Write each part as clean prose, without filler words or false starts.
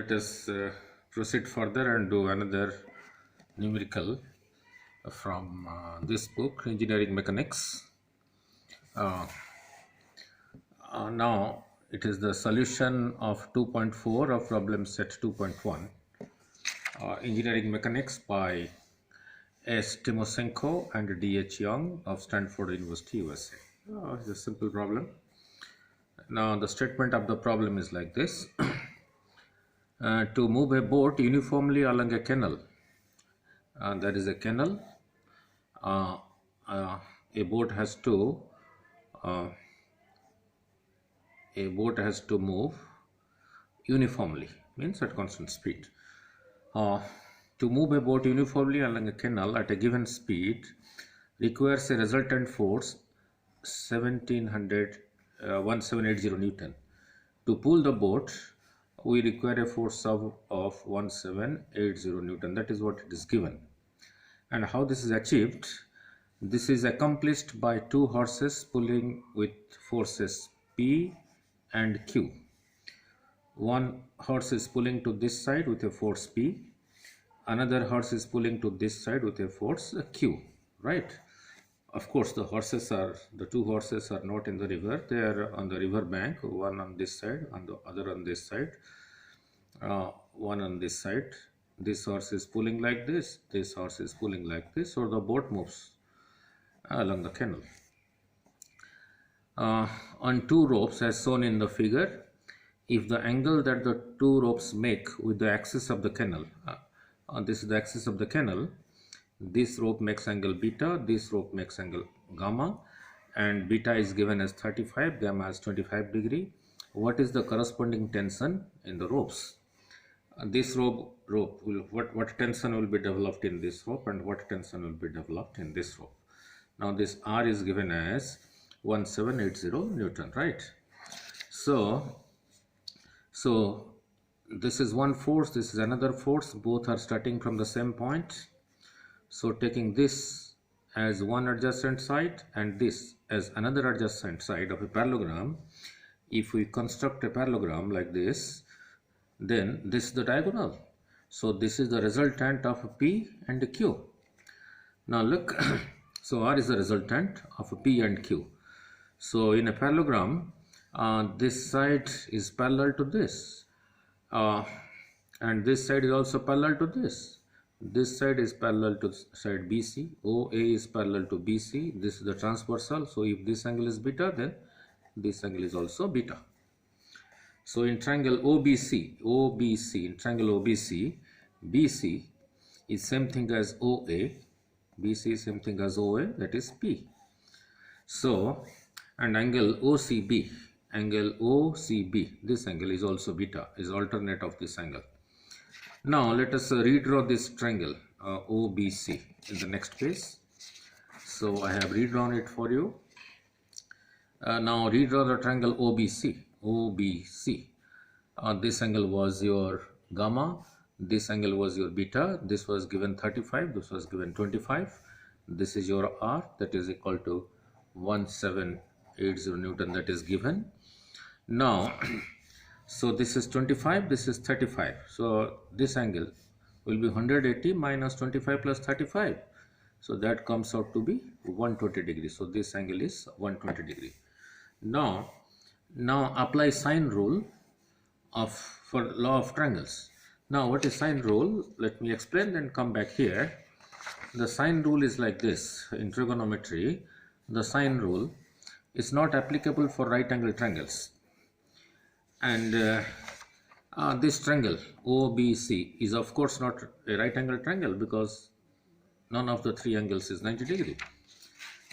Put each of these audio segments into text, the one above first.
let us proceed further and do another numerical from this book, Engineering Mechanics. Now it is the solution of 2.4 of problem set 2.1, Engineering Mechanics by S. Timoshenko and D.H. Young of Stanford University, USA. It's a simple problem. Now the statement of the problem is like this. To move a boat uniformly along a canal, there is a canal, a boat has to move uniformly, means at constant speed. To move a boat uniformly along a canal at a given speed requires a resultant force 1780 Newton. To pull the boat, we require a force of 1780 Newton. That is what it is given. And how this is achieved? This is accomplished by two horses pulling with forces P and Q. One horse is pulling to this side with a force P. Another horse is pulling to this side with a force Q. Right? Of course, the two horses are not in the river. They are on the river bank. One on this side, and the other on this side. One on this side. This horse is pulling like this. This horse is pulling like this. So the boat moves along the canal. On two ropes, as shown in the figure, if the angle that the two ropes make with the axis of the canal, this is the axis of the canal. This rope makes angle beta, this rope makes angle gamma, and beta is given as 35, gamma as 25 degree. What is the corresponding tension in the ropes? This rope will, what tension will be developed in this rope and what tension will be developed in this rope? Now this R is given as 1780 Newton, right? So this is one force, this is another force, both are starting from the same point. So taking this as one adjacent side and this as another adjacent side of a parallelogram, if we construct a parallelogram like this, then this is the diagonal. So this is the resultant of P and Q. Now look, so R is the resultant of P and Q. So in a parallelogram, this side is parallel to this, and this side is also parallel to this. This side is parallel to side BC, OA is parallel to BC, this is the transversal. So if this angle is beta, then this angle is also beta. So in triangle OBC, in triangle OBC, BC is same thing as OA, BC is same thing as OA, that is P. So, and angle OCB, this angle is also beta, is alternate of this angle. Now let us redraw this triangle OBC in the next page. So I have redrawn it for you. Now redraw the triangle OBC. This angle was your gamma, this angle was your beta, this was given 35, this was given 25. This is your R, that is equal to 1780 Newton, that is given. Now so this is 25, this is 35. So this angle will be 180 minus 25 plus 35. So that comes out to be 120 degrees. So this angle is 120 degrees. Now apply sine rule for law of triangles. Now what is sine rule? Let me explain, then come back here. The sine rule is like this. In trigonometry, the sine rule is not applicable for right angle triangles. And this triangle OBC is of course not a right angle triangle because none of the three angles is 90 degree.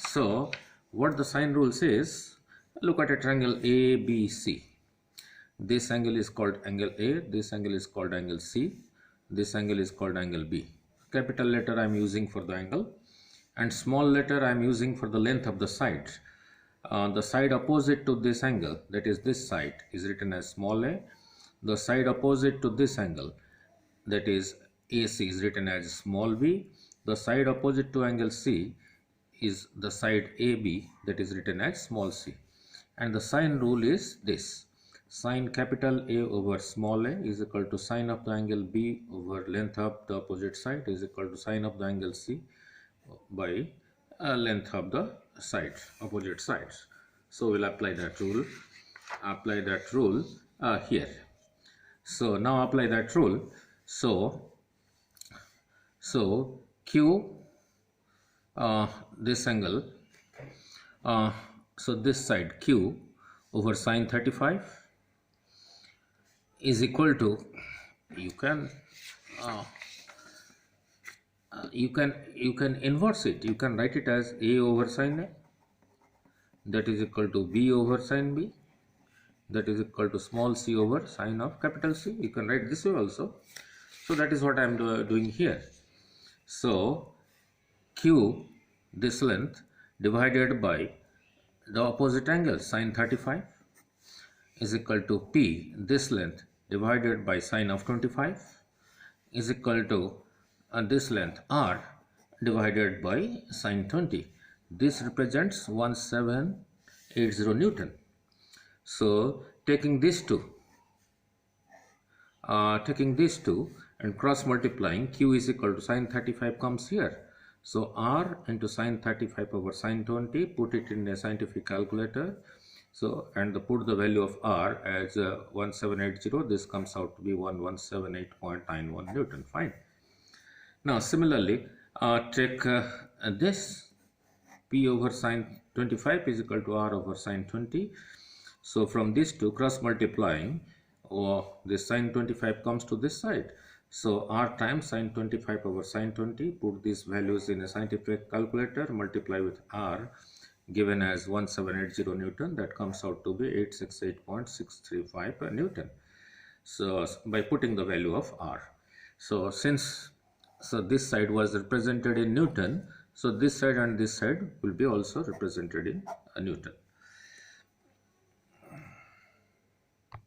So what the sine rule says, look at a triangle ABC. This angle is called angle A, this angle is called angle C, this angle is called angle B. Capital letter I am using for the angle and small letter I am using for the length of the side. The side opposite to this angle, that is this side, is written as small a. The side opposite to this angle, that is AC, is written as small b. The side opposite to angle C is the side AB, that is written as small c. And the sine rule is this. Sine capital A over small a is equal to sine of the angle B over length of the opposite side is equal to sine of the angle C by length of the sides, opposite sides. So we'll apply that rule. Here. So now apply that rule. So Q, this angle, so this side Q over sine 35 is equal to, you can inverse it. You can write it as A over sine A, that is equal to B over sine B, that is equal to small c over sine of capital C. You can write this way also. So that is what I am doing here. So Q, this length, divided by the opposite angle sine 35 is equal to P, this length, divided by sine of 25 is equal to this length R divided by sine 20. This represents 1780 Newton. So taking these two and cross multiplying, Q is equal to sine 35 comes here. So R into sine 35 over sine 20, put it in a scientific calculator. So, and put the value of R as 1780, this comes out to be 1178.91 Newton. Fine. Now similarly, take this P over sine 25 is equal to R over sine 20. So from these two cross multiplying, this sine 25 comes to this side. So R times sine 25 over sine 20, put these values in a scientific calculator, multiply with R given as 1780 Newton, that comes out to be 868.635 Newton. So by putting the value of R. So this side was represented in Newton, so this side and this side will be also represented in Newton.